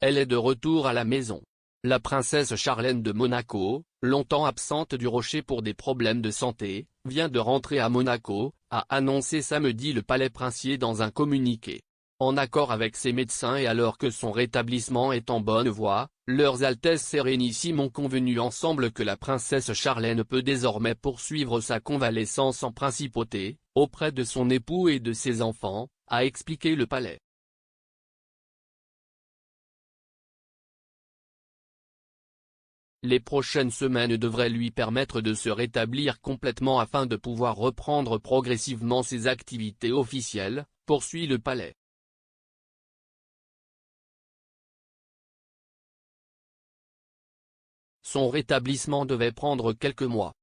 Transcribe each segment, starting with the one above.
elle est de retour à la maison. La princesse Charlène de Monaco, longtemps absente du Rocher pour des problèmes de santé, vient de rentrer à Monaco, a annoncé samedi le palais princier dans un communiqué. En accord avec ses médecins et alors que son rétablissement est en bonne voie, leurs Altesses Sérénissimes ont convenu ensemble que la princesse Charlène peut désormais poursuivre sa convalescence en principauté, auprès de son époux et de ses enfants, a expliqué le palais. Les prochaines semaines devraient lui permettre de se rétablir complètement afin de pouvoir reprendre progressivement ses activités officielles, poursuit le palais. Son rétablissement devait prendre quelques mois.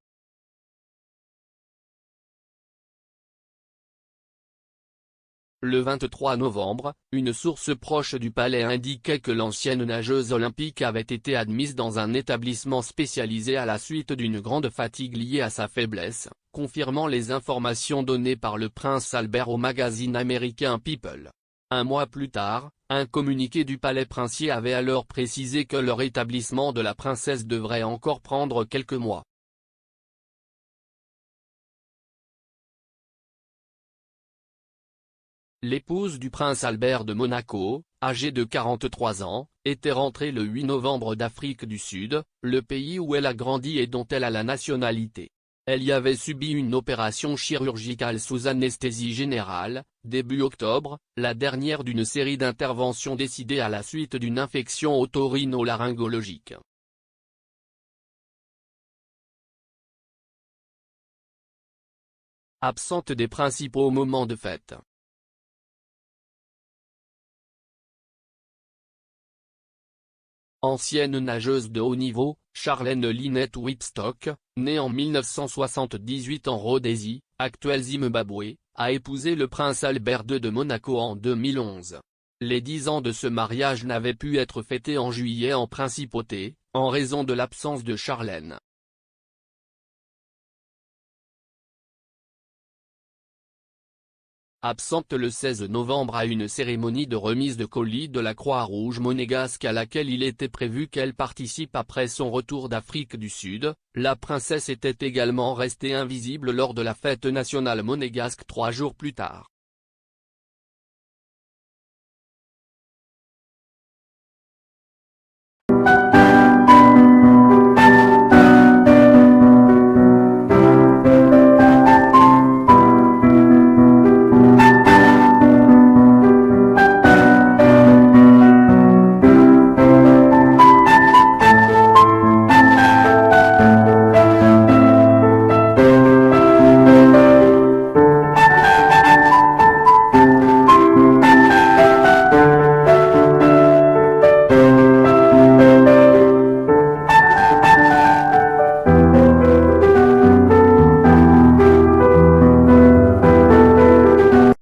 Le 23 novembre, une source proche du palais indiquait que l'ancienne nageuse olympique avait été admise dans un établissement spécialisé à la suite d'une grande fatigue liée à sa faiblesse, confirmant les informations données par le prince Albert au magazine américain People. Un mois plus tard, un communiqué du palais princier avait alors précisé que le rétablissement de la princesse devrait encore prendre quelques mois. L'épouse du prince Albert de Monaco, âgée de 43 ans, était rentrée le 8 novembre d'Afrique du Sud, le pays où elle a grandi et dont elle a la nationalité. Elle y avait subi une opération chirurgicale sous anesthésie générale, début octobre, la dernière d'une série d'interventions décidées à la suite d'une infection otorino-laryngologique. Absente des principaux moments de fête. Ancienne nageuse de haut niveau, Charlène Lynette Wipstock, née en 1978 en Rhodésie, actuel Zimbabwe, a épousé le prince Albert II de Monaco en 2011. Les 10 ans de ce mariage n'avaient pu être fêtés en juillet en principauté, en raison de l'absence de Charlène. Absente le 16 novembre à une cérémonie de remise de colis de la Croix-Rouge monégasque à laquelle il était prévu qu'elle participe après son retour d'Afrique du Sud, la princesse était également restée invisible lors de la fête nationale monégasque 3 jours plus tard.